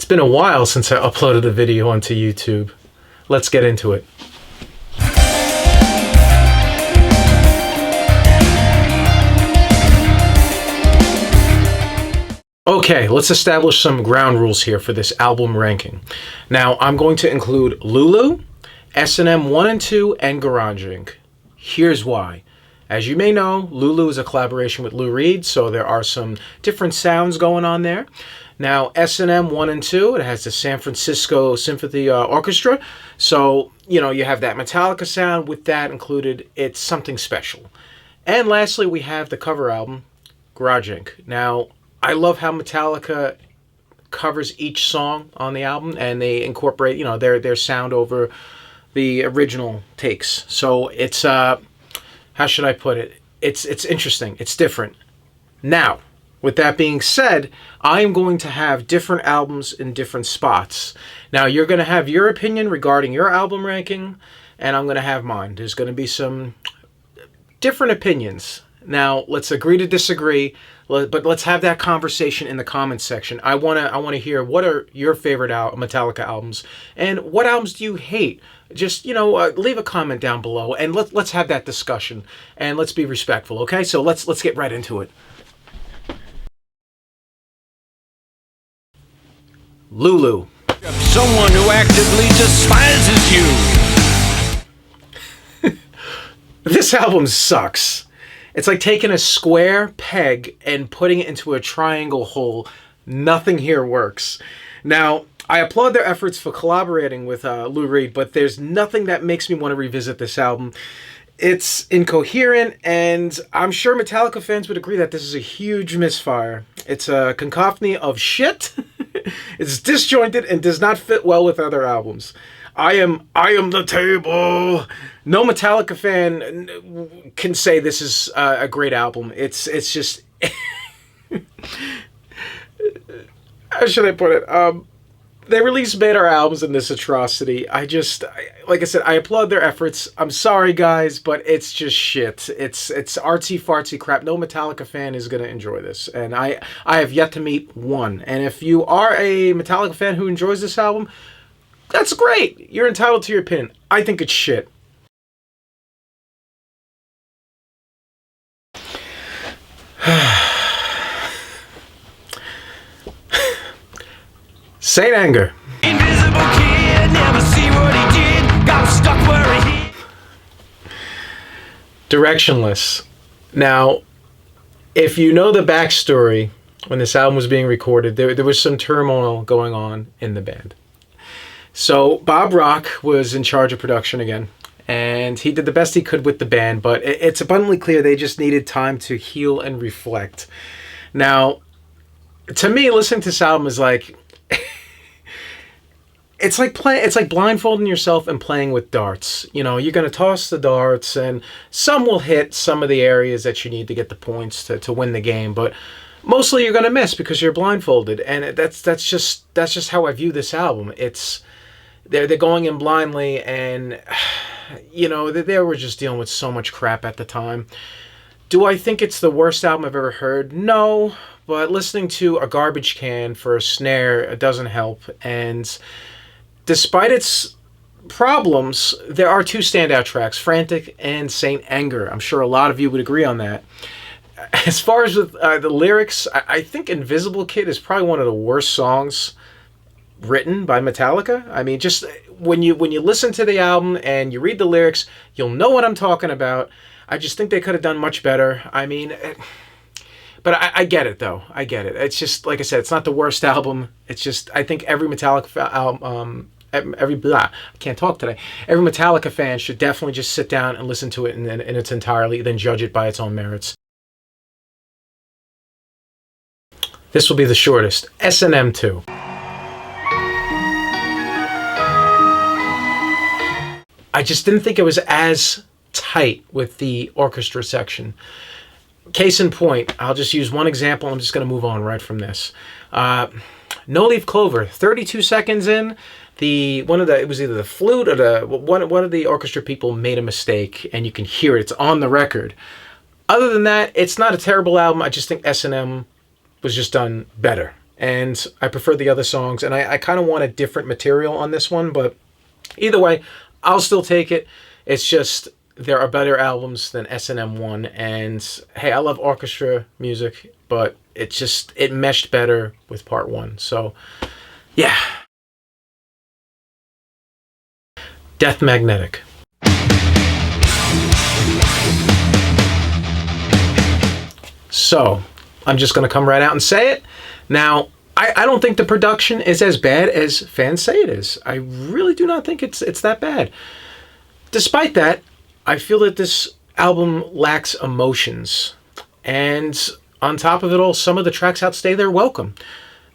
been a while since I uploaded a video onto YouTube. Let's get into it. Okay, let's establish some ground rules here for this album ranking. Now, I'm going to include Lulu, S&M 1 and 2, and Garage Inc. Here's why. As you may know, Lulu is a collaboration with Lou Reed, so there are some different sounds going on there. Now, S&M 1 and 2, it has the San Francisco Symphony Orchestra, so, you know, you have that Metallica sound. With that included, it's something special. And lastly, we have the cover album, Garage Inc. Now, I love how Metallica covers each song on the album, and they incorporate, you know, their sound over the original takes. So it's how should I put it? It's interesting. It's different. Now, with that being said, I am going to have different albums in different spots. Now, you're going to have your opinion regarding your album ranking, and I'm going to have mine. There's going to be some different opinions. Now, let's agree to disagree, but let's have that conversation in the comments section. I want to hear, what are your favorite Metallica albums, and what albums do you hate? Just, you know, leave a comment down below, and let's have that discussion, and let's be respectful, okay? So let's get right into it. Lulu. Someone who actively despises you. This album sucks. It's like taking a square peg and putting it into a triangle hole. Nothing here works. Now, I applaud their efforts for collaborating with Lou Reed, but there's nothing that makes me want to revisit this album. It's incoherent, and I'm sure Metallica fans would agree that this is a huge misfire. It's a cacophony of shit. It's disjointed and does not fit well with other albums. I am the table. No Metallica fan can say this is a great album. It's just how should I put it? They released better albums than this atrocity. Like I said, I applaud their efforts. I'm sorry, guys, but it's just shit. It's artsy fartsy crap. No Metallica fan is gonna enjoy this, and I have yet to meet one. And if you are a Metallica fan who enjoys this album, that's great. You're entitled to your opinion. I think it's shit. Saint Anger. Invisible kid, never see what he did. Got stuck where he. Directionless. Now, if you know the backstory, when this album was being recorded, there was some turmoil going on in the band. So Bob Rock was in charge of production again, and he did the best he could with the band, but it's abundantly clear they just needed time to heal and reflect. Now, to me, listening to this album is like, it's like blindfolding yourself and playing with darts. You know, you're going to toss the darts, and some will hit some of the areas that you need to get the points to win the game, but mostly you're going to miss because you're blindfolded, and that's just how I view this album. They're going in blindly, and you know, they were just dealing with so much crap at the time. Do I think it's the worst album I've ever heard? No, but listening to a garbage can for a snare, it doesn't help. And despite its problems, there are two standout tracks, Frantic and Saint Anger. I'm sure a lot of you would agree on that. As far as with the lyrics, I think Invisible Kid is probably one of the worst songs written by Metallica. I mean, just when you listen to the album and you read the lyrics, you'll know what I'm talking about. I just think they could have done much better. I mean, but I get it, though. I get it. It's just, like I said, it's not the worst album. It's just, I think every Metallica album, I can't talk today. Every Metallica fan should definitely just sit down and listen to it in its entirety, then judge it by its own merits. This will be the shortest. S&M 2. I just didn't think it was as tight with the orchestra section. Case in point, I'll just use one example. I'm just going to move on right from this. No Leaf Clover, 32 seconds in, it was either the flute or one of the orchestra people made a mistake, and you can hear it. It's on the record. Other than that, it's not a terrible album. I just think S&M was just done better. and I prefer the other songs, and I kind of want a different material on this one, but either way, I'll still take it. It's just there are better albums than S&M 1, and hey, I love orchestra music, but it meshed better with part 1. So, yeah. Death Magnetic. So, I'm just going to come right out and say it. Now, I don't think the production is as bad as fans say it is. I really do not think it's that bad. Despite that, I feel that this album lacks emotions. And on top of it all, some of the tracks outstay their welcome.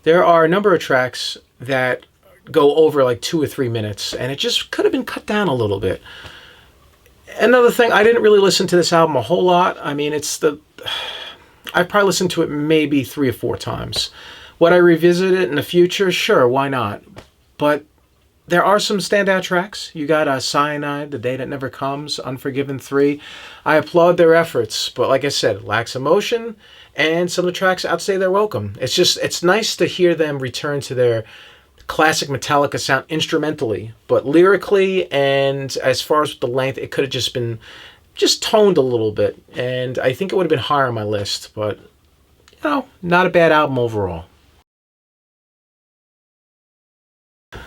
There are a number of tracks that go over like 2 or 3 minutes, and it just could have been cut down a little bit. Another thing, I didn't really listen to this album a whole lot. I mean, I probably listened to it maybe 3 or 4 times. Would I revisit it in the future? Sure, why not? But there are some standout tracks. You got Cyanide, The Day That Never Comes, Unforgiven 3. I applaud their efforts, but like I said, lacks emotion, and some of the tracks outstay their welcome. It's nice to hear them return to their classic Metallica sound instrumentally, but lyrically and as far as the length, it could have just been toned a little bit, and I think it would have been higher on my list, but not a bad album overall.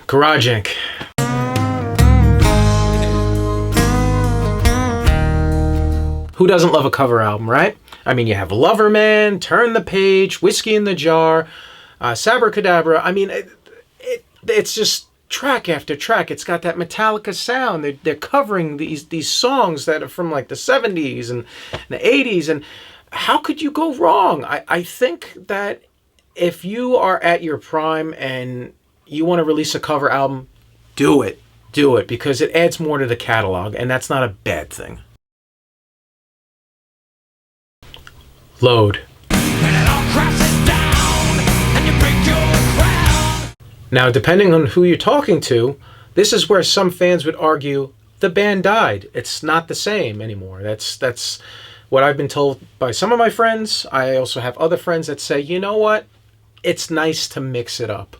Garage Inc. Who doesn't love a cover album, right? I mean, you have Loverman, Turn the Page, Whiskey in the Jar, Sabracadabra. I mean, it's just track after track. It's got that Metallica sound. They're covering these songs that are from like the 70s and the 80s. And how could you go wrong? I think that if you are at your prime and you want to release a cover album, do it. Do it, because it adds more to the catalog, and that's not a bad thing. Load. Now, depending on who you're talking to, this is where some fans would argue the band died. It's not the same anymore. That's what I've been told by some of my friends. I also have other friends that say, you know what? It's nice to mix it up.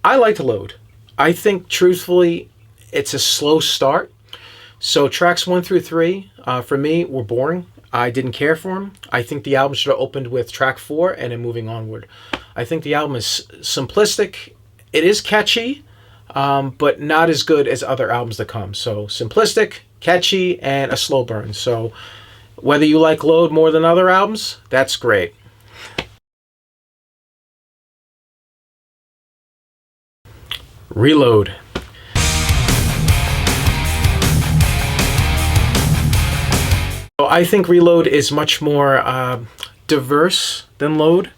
I like Load. I think, truthfully, it's a slow start. So tracks 1 through 3, for me, were boring. I didn't care for them. I think the album should have opened with track 4 and then moving onward. I think the album is simplistic. It is catchy, but not as good as other albums that come. So simplistic, catchy, and a slow burn. So whether you like Load more than other albums, that's great. Reload. So I think Reload is much more diverse than Load.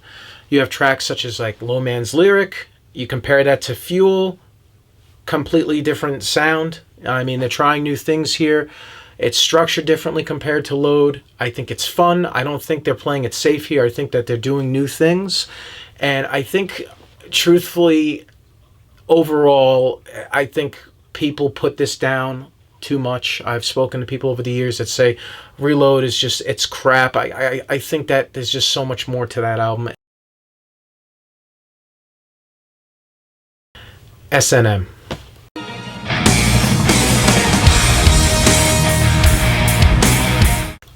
You have tracks such as like Low Man's Lyric. You compare that to Fuel, completely different sound. I mean, they're trying new things here. It's structured differently compared to Load. I think it's fun. I don't think they're playing it safe here. I think that they're doing new things. And I think, truthfully, overall, I think people put this down too much. I've spoken to people over the years that say Reload is just, it's crap. I think that there's just so much more to that album. S&M.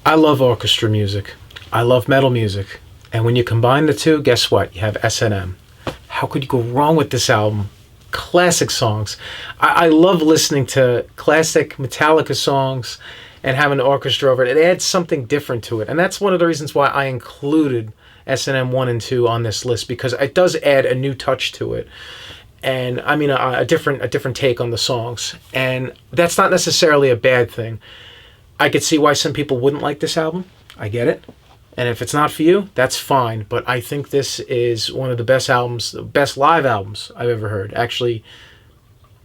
I love orchestra music. I love metal music. And when you combine the two, guess what? You have S&M. How could you go wrong with this album? Classic songs. I love listening to classic Metallica songs and having an orchestra over it. It adds something different to it. And that's one of the reasons why I included S&M 1 and 2 on this list, because it does add a new touch to it. And I mean a different take on the songs. And that's not necessarily a bad thing. I could see why some people wouldn't like this album. I get it. And if it's not for you, that's fine. But I think this is one of the best albums, the best live albums I've ever heard. Actually,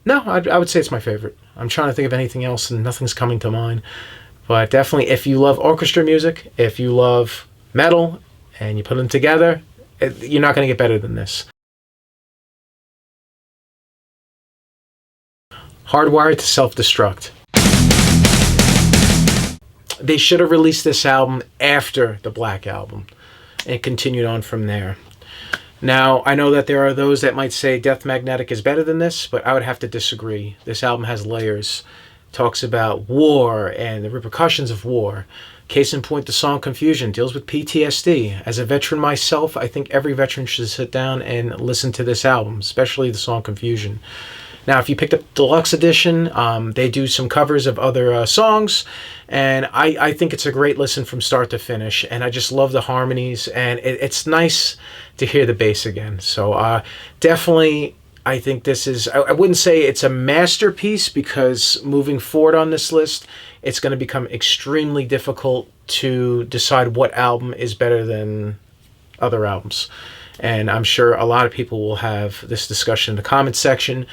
no, I would say it's my favorite. I'm trying to think of anything else and nothing's coming to mind. But definitely, if you love orchestra music, if you love metal, and you put them together, you're not going to get better than this. Hardwired to Self-Destruct. They should have released this album after the Black Album and continued on from there. Now, I know that there are those that might say Death Magnetic is better than this, but I would have to disagree. This album has layers. Talks about war and the repercussions of war. Case in point, the song Confusion deals with PTSD. As a veteran myself, I think every veteran should sit down and listen to this album, especially the song Confusion. Now, if you picked up the deluxe edition, they do some covers of other songs, and I think it's a great listen from start to finish, and I just love the harmonies, and it's nice to hear the bass again. So definitely, I think this is, I wouldn't say it's a masterpiece, because moving forward on this list, it's going to become extremely difficult to decide what album is better than other albums. And I'm sure a lot of people will have this discussion in the comments section,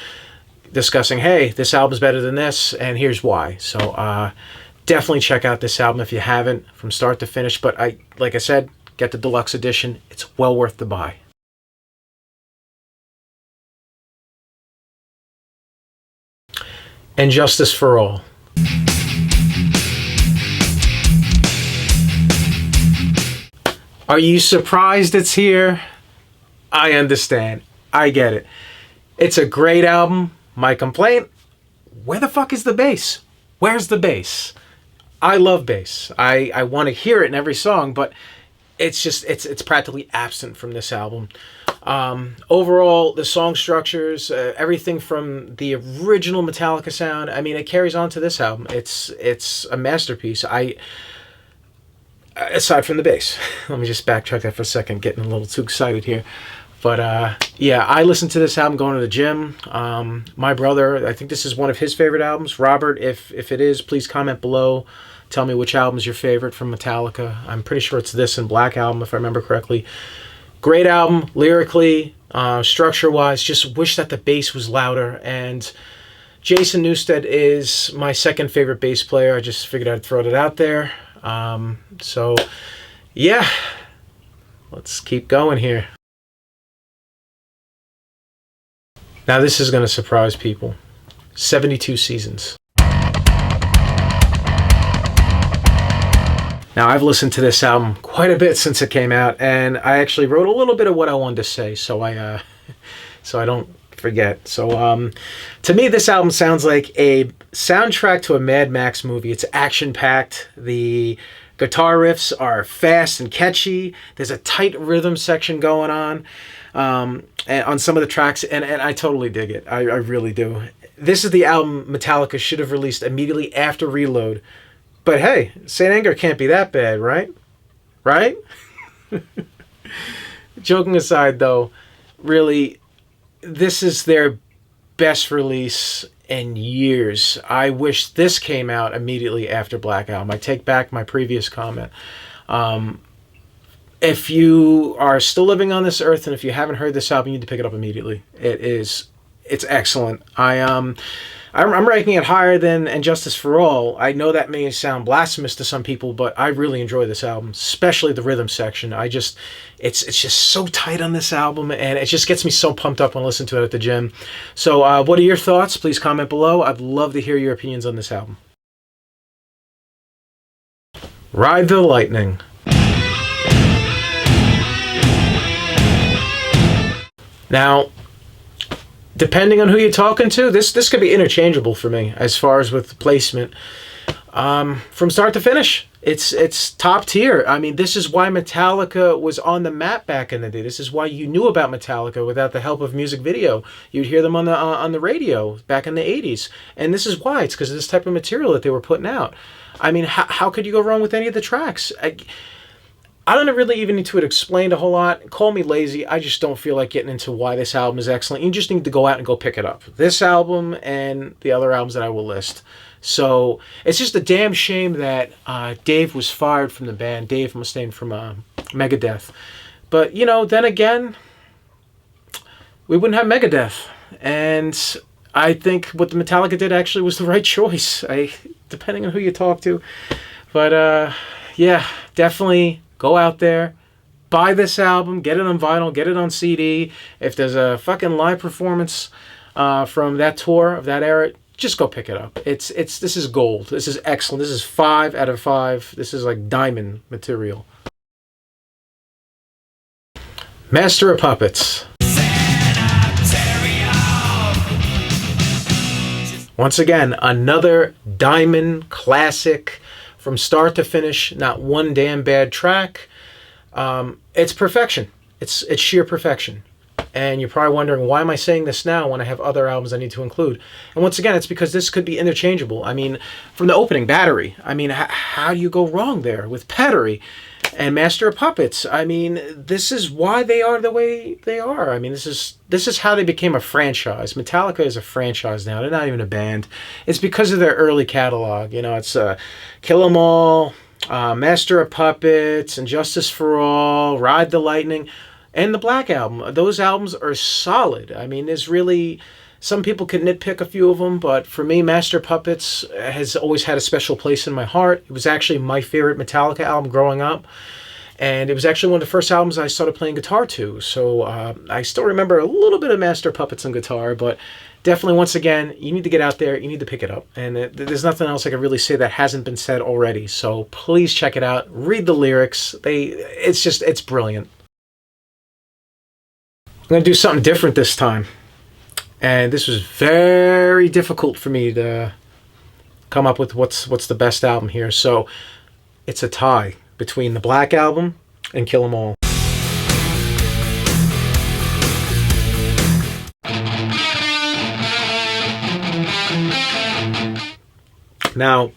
discussing, hey, this album's better than this, and here's why. So definitely check out this album if you haven't, from start to finish. But like I said, get the deluxe edition. It's well worth the buy. And Justice for All. Are you surprised it's here? I understand. I get it. It's a great album. My complaint, where the fuck is the bass? Where's the bass? I love bass. I want to hear it in every song, but it's just, it's practically absent from this album. Overall, the song structures, everything from the original Metallica sound, I mean, it carries on to this album. It's a masterpiece. Aside from the bass. Let me just backtrack that for a second, getting a little too excited here. But yeah, I listened to this album going to the gym. My brother, I think this is one of his favorite albums. Robert, if it is, please comment below. Tell me which album is your favorite from Metallica. I'm pretty sure it's this and Black Album, if I remember correctly. Great album, lyrically, structure-wise. Just wish that the bass was louder. And Jason Newsted is my second favorite bass player. I just figured I'd throw it out there. So, yeah. Let's keep going here. Now this is going to surprise people. 72 Seasons. Now I've listened to this album quite a bit since it came out, and I actually wrote a little bit of what I wanted to say, so I don't forget. So to me, this album sounds like a soundtrack to a Mad Max movie. It's action-packed. The guitar riffs are fast and catchy. There's a tight rhythm section going on. And on some of the tracks, and I totally dig it. I really do. This is the album Metallica should have released immediately after Reload. But hey, Saint Anger can't be that bad, right? Right? Joking aside, though, really, this is their best release in years. I wish this came out immediately after Black Album. I take back my previous comment. If you are still living on this earth, and if you haven't heard this album, you need to pick it up immediately. It's excellent. I'm ranking it higher than And Justice for All. I know that may sound blasphemous to some people, but I really enjoy this album, especially the rhythm section. It's just so tight on this album, and it just gets me so pumped up when I listen to it at the gym. So what are your thoughts? Please comment below. I'd love to hear your opinions on this album. Ride the Lightning. Now, depending on who you're talking to, this could be interchangeable for me as far as with placement. From start to finish, it's top tier. I mean, this is why Metallica was on the map back in the day. This is why you knew about Metallica without the help of music video. You'd hear them on the radio back in the 80s. And this is why. It's because of this type of material that they were putting out. I mean, how could you go wrong with any of the tracks? I don't really even need to explain a whole lot. Call me lazy. I just don't feel like getting into why this album is excellent. You just need to go out and go pick it up. This album and the other albums that I will list. So it's just a damn shame that Dave was fired from the band. Dave Mustaine from Megadeth. But, you know, then again, we wouldn't have Megadeth. And I think what the Metallica did actually was the right choice. Depending on who you talk to. But, yeah, definitely go out there, buy this album, get it on vinyl, get it on CD. If there's a fucking live performance from that tour of that era, just go pick it up. This is gold. This is excellent. This is 5 out of 5. This is like diamond material. Master of Puppets. Once again, another diamond classic from start to finish. Not one damn bad track. It's perfection. It's sheer perfection. And you're probably wondering, why am I saying this now when I have other albums I need to include? And once again, it's because this could be interchangeable. I mean, from the opening, Battery. I mean, how do you go wrong there with Battery? And Master of Puppets. I mean, this is why they are the way they are. I mean, this is how they became a franchise. Metallica is a franchise now. They're not even a band. It's because of their early catalog. You know, it's Kill 'Em All, Master of Puppets, and Justice for All, Ride the Lightning, and the Black Album. Those albums are solid. I mean, there's really... Some people could nitpick a few of them, but for me, Master of Puppets has always had a special place in my heart. It was actually my favorite Metallica album growing up, and it was actually one of the first albums I started playing guitar to. So I still remember a little bit of Master of Puppets on guitar, but definitely, once again, you need to get out there, you need to pick it up. And there's nothing else I can really say that hasn't been said already. So please check it out. Read the lyrics. It's brilliant. I'm going to do something different this time. And this was very difficult for me to come up with what's the best album here. So it's a tie between the Black Album and Kill 'Em All. Now,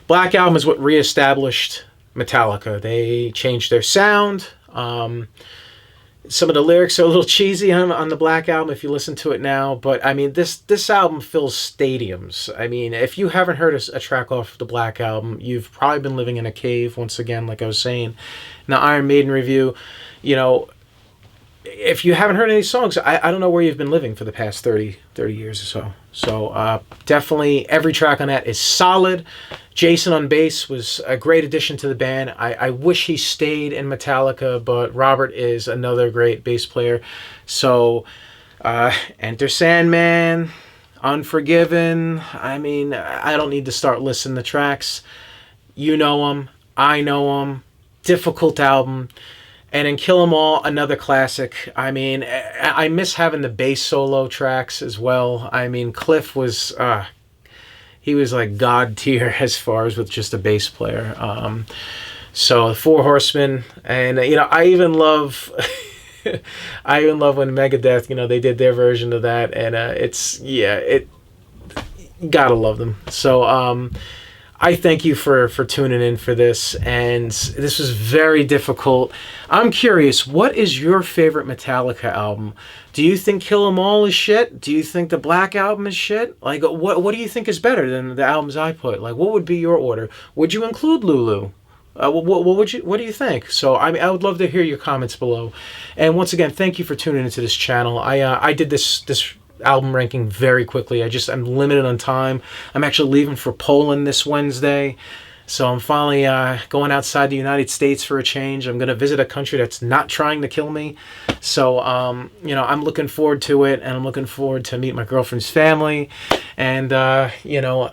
Black Album is what reestablished Metallica. They changed their sound. Some of the lyrics are a little cheesy on the Black Album if you listen to it now, but I mean, this album fills stadiums. I mean, if you haven't heard a track off the Black Album, you've probably been living in a cave, once again, like I was saying in the Iron Maiden review. You know, if you haven't heard any songs, I don't know where you've been living for the past 30 years or so. So definitely every track on that is solid. Jason on bass was a great addition to the band. I wish he stayed in Metallica, but Robert is another great bass player. So Enter Sandman, Unforgiven. I mean, I don't need to start listing the tracks. You know them. I know them. Difficult album. And in Kill 'Em All, another classic. I mean, I miss having the bass solo tracks as well. I mean, Cliff was... he was like God tier as far as with just a bass player. So Four Horsemen, and you know, I even love when Megadeth, you know, they did their version of that, and gotta love them. So I thank you for tuning in for this, and this was very difficult. I'm curious, what is your favorite Metallica album? Do you think Kill 'Em All is shit? Do you think the Black Album is shit? Like, what do you think is better than the albums I put? Like, what would be your order? Would you include Lulu? What do you think? So I would love to hear your comments below. And once again, thank you for tuning into this channel. I did this album ranking very quickly. I'm limited on time. I'm actually leaving for Poland this Wednesday. So I'm finally going outside the United States for a change. I'm going to visit a country that's not trying to kill me. So, you know, I'm looking forward to it, and I'm looking forward to meet my girlfriend's family. And, you know,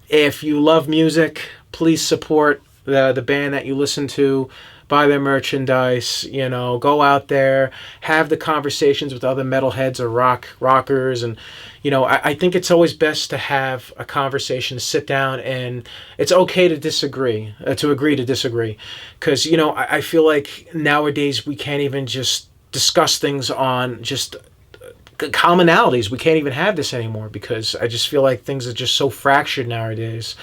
if you love music, please support the band that you listen to. Buy their merchandise, you know, go out there, have the conversations with other metalheads or rockers. And, you know, I think it's always best to have a conversation, to sit down, and it's okay to disagree, to agree to disagree. Because, you know, I feel like nowadays we can't even just discuss things on just commonalities. We can't even have this anymore, because I just feel like things are just so fractured nowadays.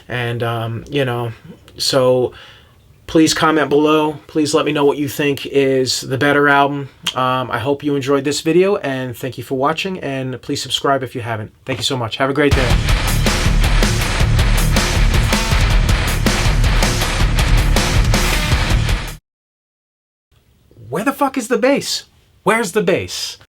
And, you know, so... please comment below. Please let me know what you think is the better album. I hope you enjoyed this video, and thank you for watching, and please subscribe if you haven't. Thank you so much. Have a great day. Where the fuck is the bass? Where's the bass?